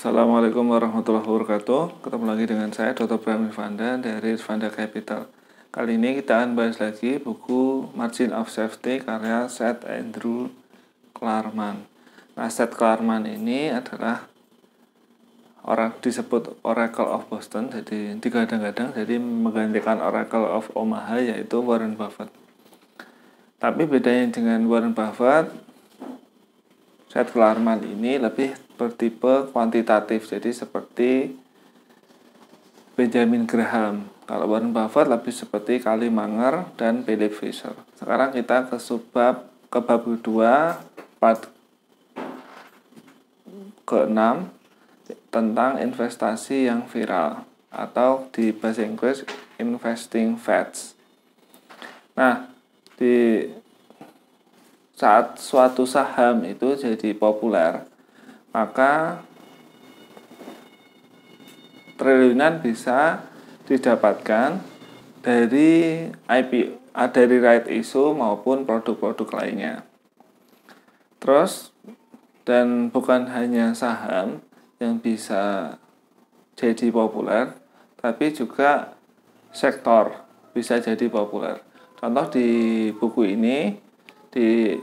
Assalamualaikum warahmatullahi wabarakatuh. Ketemu lagi dengan saya Dr. Bram Irfanda dari Irfanda Capital. Kali ini kita akan bahas lagi buku Margin of Safety karya Seth Andrew Klarman. Nah, Seth Klarman ini adalah orang disebut Oracle of Boston, jadi digadang-gadang jadi menggantikan Oracle of Omaha, yaitu Warren Buffett. Tapi bedanya dengan Warren Buffett, Seth Klarman ini lebih bertipe kuantitatif, jadi seperti Benjamin Graham. Kalau Warren Buffett lebih seperti Carl Munger dan Philip Fisher. Sekarang kita ke bab kedua, part ke-6 tentang investasi yang viral atau di bahasa Inggris investing fads. Nah, di saat suatu saham itu jadi populer, maka triliunan bisa didapatkan dari IPO, dari right issue maupun produk-produk lainnya. Terus, dan bukan hanya saham yang bisa jadi populer, tapi juga sektor bisa jadi populer. Contoh di buku ini, di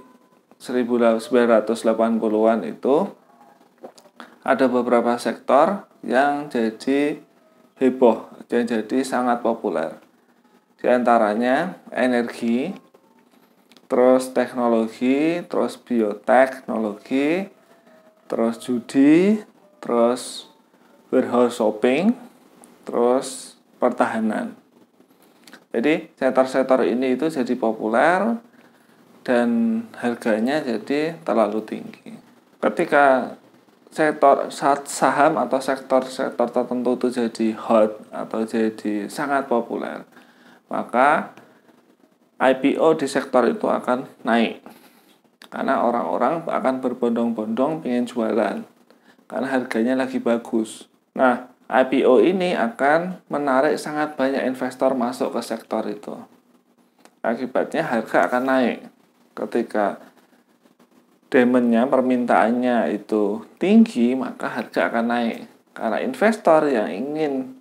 1980-an itu ada beberapa sektor yang jadi heboh, yang jadi sangat populer. Di antaranya energi, terus teknologi, terus bioteknologi, terus judi, terus warehouse shopping, terus pertahanan. Jadi sektor-sektor ini itu jadi populer dan harganya jadi terlalu tinggi. Ketika sektor saham atau sektor-sektor tertentu itu jadi hot atau jadi sangat populer, maka IPO di sektor itu akan naik. Karena orang-orang akan berbondong-bondong pengen jualan. Karena harganya lagi bagus. Nah, IPO ini akan menarik sangat banyak investor masuk ke sektor itu. Akibatnya harga akan naik. Ketika demand-nya, permintaannya itu tinggi, maka harga akan naik. Karena investor yang ingin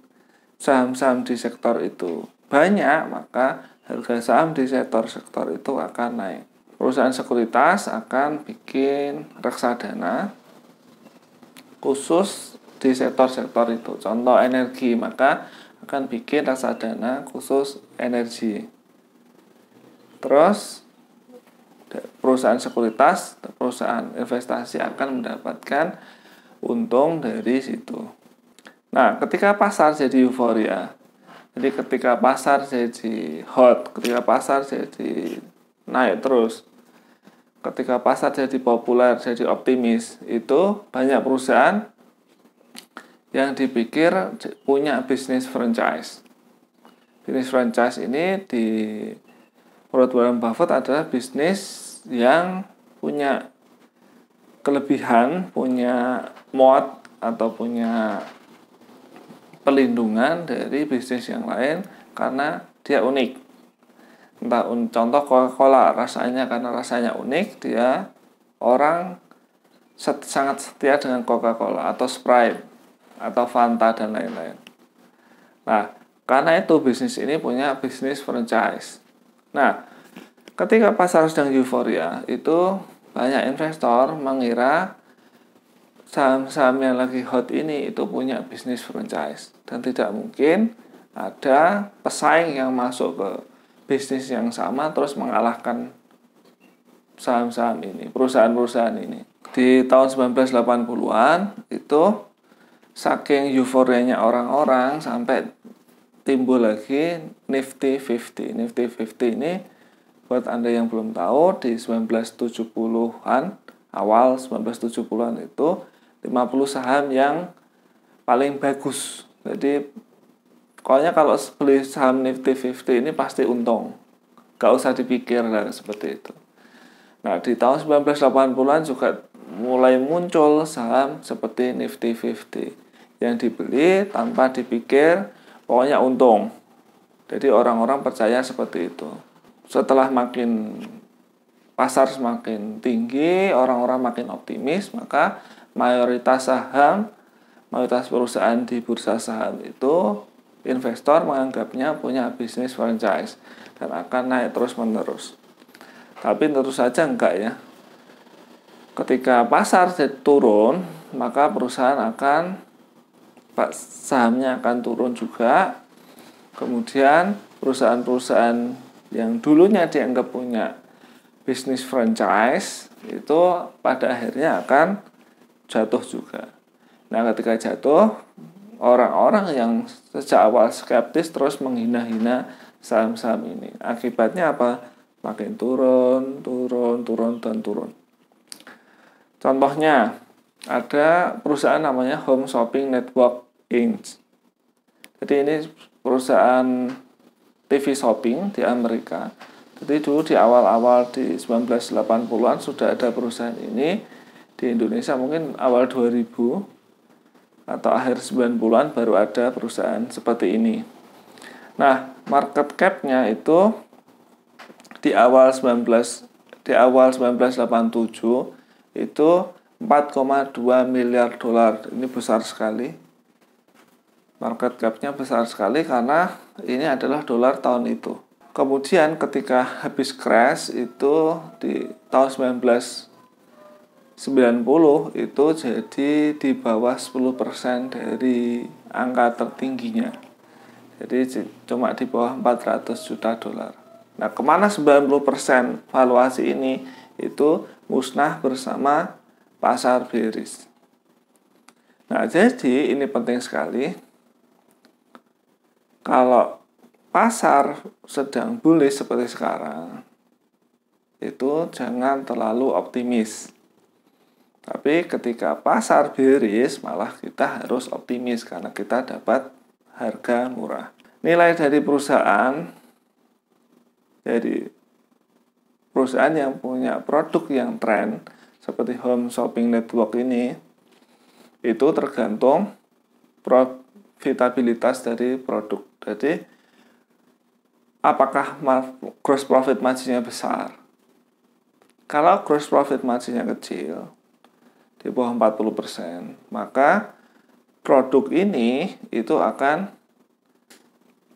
saham-saham di sektor itu banyak, maka harga saham di sektor itu akan naik. Perusahaan sekuritas akan bikin reksadana khusus di sektor-sektor itu. Contoh energi, maka akan bikin reksadana khusus energi. Terus perusahaan sekuritas, perusahaan investasi akan mendapatkan untung dari situ. Nah, ketika pasar jadi euforia, jadi ketika pasar jadi hot, ketika pasar jadi naik terus, ketika pasar jadi populer, jadi optimis, itu banyak perusahaan yang dipikir punya bisnis franchise. Bisnis franchise ini menurut Warren Buffett adalah bisnis yang punya kelebihan, punya moat atau punya pelindungan dari bisnis yang lain karena dia unik. Entah contoh Coca-Cola, rasanya karena rasanya unik, dia orang sangat setia dengan Coca-Cola atau Sprite atau Fanta dan lain-lain. Nah, karena itu bisnis ini punya bisnis franchise. Nah, ketika pasar sedang euforia, itu banyak investor mengira saham-saham yang lagi hot ini itu punya bisnis franchise. Dan tidak mungkin ada pesaing yang masuk ke bisnis yang sama terus mengalahkan saham-saham ini, perusahaan-perusahaan ini. Di tahun 1980-an itu saking euforianya orang-orang sampai timbul lagi Nifty 50. Nifty 50 ini buat Anda yang belum tahu, di 1970-an, awal 1970-an itu 50 saham yang paling bagus. Jadi pokoknya kalau beli saham Nifty 50 ini pasti untung. Gak usah dipikir lah seperti itu. Nah, di tahun 1980-an juga mulai muncul saham seperti Nifty 50 yang dibeli tanpa dipikir, pokoknya untung. Jadi orang-orang percaya seperti itu. Setelah pasar semakin tinggi, orang-orang makin optimis, maka mayoritas saham mayoritas perusahaan di bursa saham itu investor menganggapnya punya bisnis franchise dan akan naik terus-menerus. Tapi tentu saja enggak ya. Ketika pasar turun, maka perusahaan sahamnya akan turun juga. Kemudian perusahaan-perusahaan yang dulunya dianggap punya bisnis franchise itu pada akhirnya akan jatuh juga. Nah, ketika jatuh, orang-orang yang sejak awal skeptis terus menghina-hina saham-saham ini. Akibatnya apa? Makin turun. Contohnya, ada perusahaan namanya Home Shopping Network Inc. Jadi ini perusahaan TV shopping di Amerika. Jadi dulu di awal-awal di 1980-an sudah ada perusahaan ini. Di Indonesia mungkin awal 2000 atau akhir 90-an baru ada perusahaan seperti ini. Nah, market cap-nya itu di awal 1987 itu 4,2 miliar dolar. Ini besar sekali. Market cap-nya besar sekali karena ini adalah dolar tahun itu. Kemudian ketika habis crash itu di tahun 1990 itu jadi di bawah 10% dari angka tertingginya. Jadi cuma di bawah 400 juta dolar. Nah, kemana 90% valuasi ini? Itu musnah bersama pasar bearish. Nah, jadi ini penting sekali. Kalau pasar sedang bullish seperti sekarang, itu jangan terlalu optimis. Tapi ketika pasar bearish, malah kita harus optimis karena kita dapat harga murah. Nilai dari perusahaan, jadi perusahaan yang punya produk yang tren, seperti Home Shopping Network ini, itu tergantung profitabilitas dari produk. Jadi, apakah gross profit margin-nya besar? Kalau gross profit margin-nya kecil, di bawah 40%, maka produk ini itu akan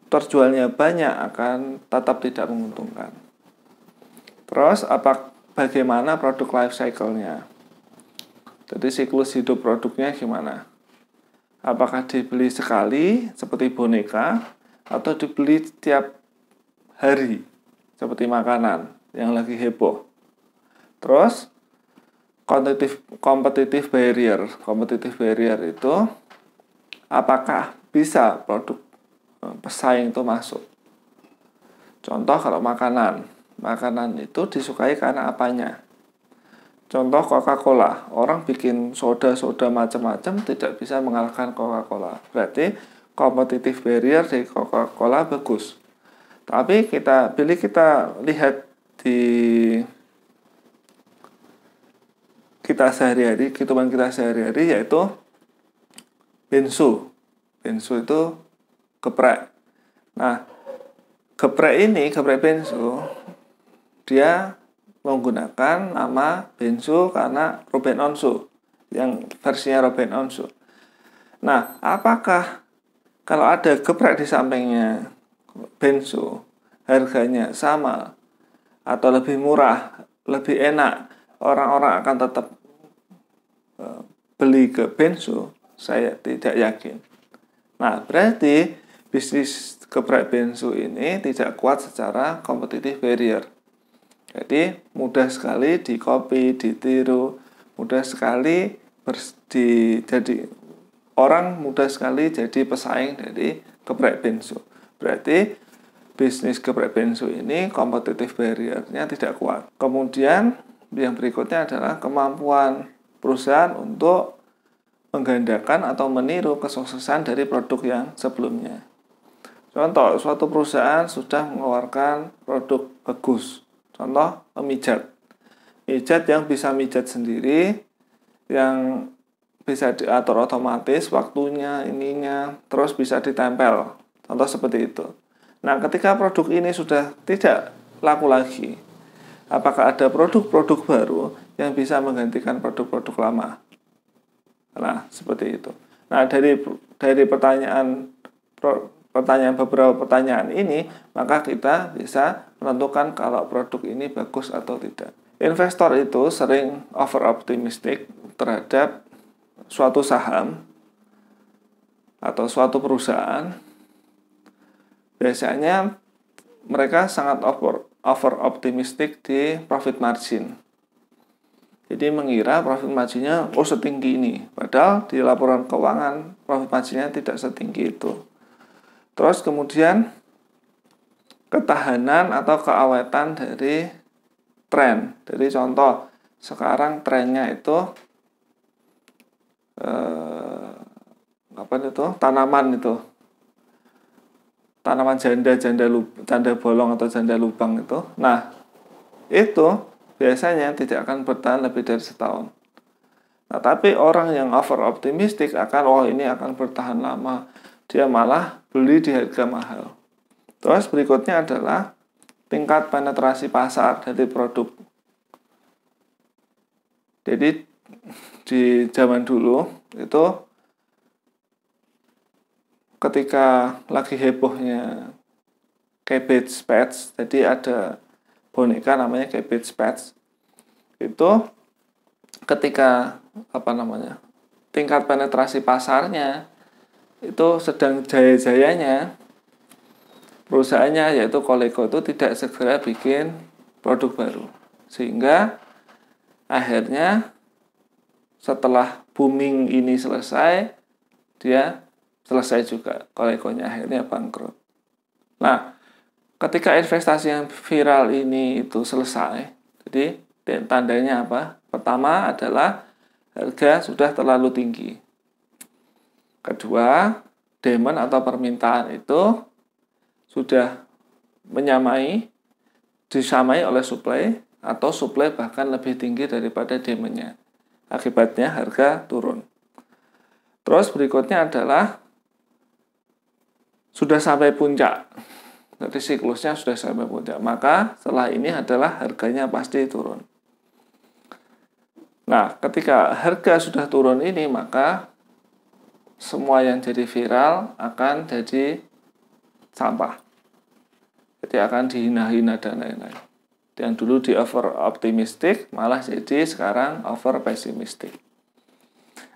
terjualnya banyak, akan tetap tidak menguntungkan. Terus, bagaimana produk life cycle-nya? Jadi, siklus hidup produknya gimana? Apakah dibeli sekali seperti boneka atau dibeli setiap hari seperti makanan yang lagi heboh? Terus competitive barrier itu apakah bisa produk pesaing itu masuk? Contoh kalau makanan itu disukai karena apanya? Contoh Coca-Cola, orang bikin soda-soda macam-macam tidak bisa mengalahkan Coca-Cola. Berarti competitive barrier dari Coca-Cola bagus. Tapi kita lihat di kehidupan kita sehari-hari yaitu bensu. Bensu itu geprek. Nah, geprek bensu dia menggunakan nama bensu karena Ruben Onsu, yang versinya Ruben Onsu. Nah, apakah kalau ada geprek di sampingnya bensu, harganya sama atau lebih murah, lebih enak, orang-orang akan tetap beli ke bensu? Saya tidak yakin. Nah, berarti bisnis geprek bensu ini tidak kuat secara competitive barrier. Jadi mudah sekali di-copy, ditiru, mudah sekali orang mudah sekali jadi pesaing dari geprek bensu. Berarti bisnis geprek bensu ini competitive barrier-nya tidak kuat. Kemudian yang berikutnya adalah kemampuan perusahaan untuk menggandakan atau meniru kesuksesan dari produk yang sebelumnya. Contoh, suatu perusahaan sudah mengeluarkan produk bagus. Contoh, pemijat. Pijat yang bisa mijat sendiri, yang bisa diatur otomatis waktunya, terus bisa ditempel. Contoh seperti itu. Nah, ketika produk ini sudah tidak laku lagi, apakah ada produk-produk baru yang bisa menggantikan produk-produk lama? Nah, seperti itu. Nah, dari beberapa pertanyaan ini, maka kita bisa menentukan kalau produk ini bagus atau tidak. Investor itu sering over optimistic terhadap suatu saham atau suatu perusahaan. Biasanya mereka sangat over optimistic di profit margin. Jadi mengira profit marginnya setinggi ini, padahal di laporan keuangan profit marginnya tidak setinggi itu. Terus kemudian ketahanan atau keawetan dari tren. Jadi contoh, sekarang trennya itu tanaman janda bolong atau janda lubang itu. Nah, itu biasanya tidak akan bertahan lebih dari setahun. Nah, tapi orang yang over optimistic akan ini akan bertahan lama. Dia malah beli di harga mahal. Terus berikutnya adalah tingkat penetrasi pasar dari produk. Jadi di zaman dulu itu ketika lagi hebohnya Cabbage Patch, jadi ada boneka namanya Cabbage Patch. Itu ketika tingkat penetrasi pasarnya itu sedang jaya-jayanya, perusahaannya yaitu Coleco itu tidak segera bikin produk baru, sehingga akhirnya setelah booming ini selesai, dia selesai juga, Coleco-nya akhirnya bangkrut. Nah, ketika investasi yang viral ini itu selesai, jadi tandanya apa? Pertama adalah harga sudah terlalu tinggi. Kedua, demand atau permintaan itu sudah disamai oleh supply, atau supply bahkan lebih tinggi daripada demand-nya. Akibatnya harga turun. Terus berikutnya adalah sudah sampai puncak. Jadi siklusnya sudah sampai puncak. Maka setelah ini adalah harganya pasti turun. Nah, ketika harga sudah turun ini, maka semua yang jadi viral akan jadi sampah. Jadi akan dihina-hina dan lain-lain. Yang dulu di over optimistic malah jadi sekarang over pessimistic.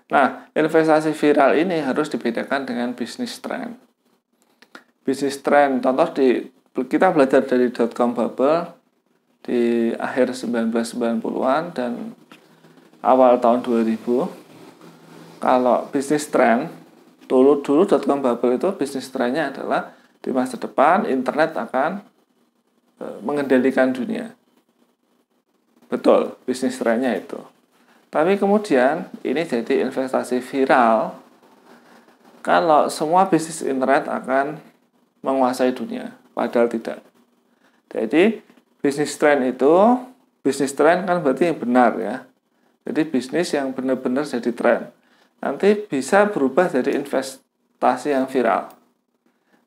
Nah, investasi viral ini harus dibedakan dengan bisnis trend. Bisnis trend, contoh kita belajar dari .com bubble di akhir 1990-an dan awal tahun 2000. Kalau bisnis trend, dulu .com bubble itu bisnis trendnya adalah di masa depan internet akan mengendalikan dunia. Betul, bisnis trendnya itu. Tapi kemudian ini jadi investasi viral kalau semua bisnis internet akan menguasai dunia, padahal tidak. Jadi bisnis trend kan berarti yang benar ya. Jadi bisnis yang benar-benar jadi tren. Nanti bisa berubah jadi investasi yang viral.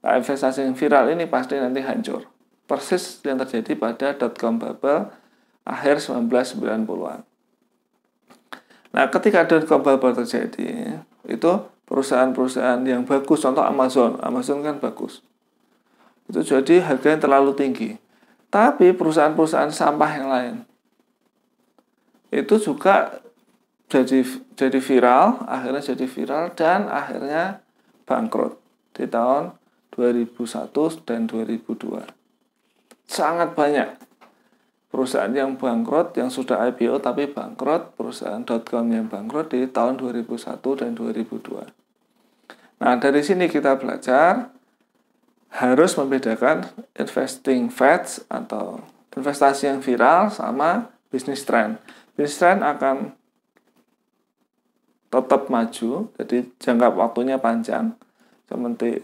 Nah, investasi yang viral ini pasti nanti hancur. Persis yang terjadi pada .com bubble akhir 1990-an. Nah, ketika .com bubble terjadi, itu perusahaan-perusahaan yang bagus, contoh Amazon kan bagus. Itu jadi harganya terlalu tinggi. Tapi perusahaan-perusahaan sampah yang lain itu juga jadi viral, dan akhirnya bangkrut di tahun 2001 dan 2002. Sangat banyak perusahaan yang bangkrut, yang sudah IPO tapi bangkrut, perusahaan .com yang bangkrut di tahun 2001 dan 2002. Nah, dari sini kita belajar harus membedakan investing fads atau investasi yang viral sama bisnis trend. Bisnis trend akan tetap maju, jadi jangka waktunya panjang,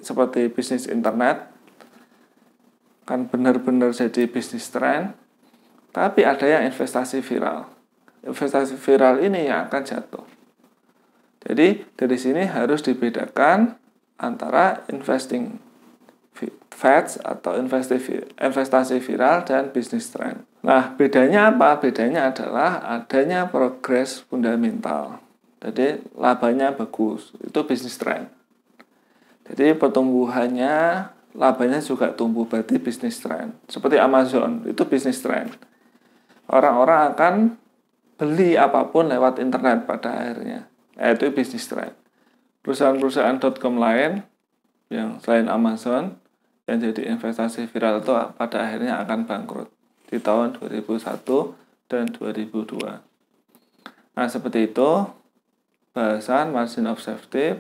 seperti bisnis internet, kan benar-benar jadi bisnis trend. Tapi ada yang investasi viral. Investasi viral ini yang akan jatuh. Jadi dari sini harus dibedakan antara investing fads atau investasi viral dan bisnis trend. Nah, bedanya apa? Bedanya adalah adanya progres fundamental. Jadi labanya bagus, itu bisnis trend. Jadi pertumbuhannya, labanya juga tumbuh, berarti bisnis trend. Seperti Amazon, itu bisnis trend. Orang-orang akan beli apapun lewat internet pada akhirnya. Itu bisnis trend. Perusahaan-perusahaan .com lain yang selain Amazon yang jadi investasi viral itu pada akhirnya akan bangkrut di tahun 2001 dan 2002. Nah, seperti itu bahasan margin of safety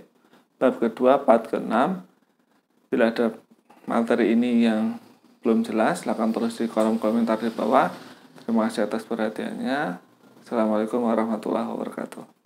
bab kedua part ke-6. Bila ada materi ini yang belum jelas, silakan tulis di kolom komentar di bawah. Terima kasih atas perhatiannya. Assalamualaikum warahmatullahi wabarakatuh.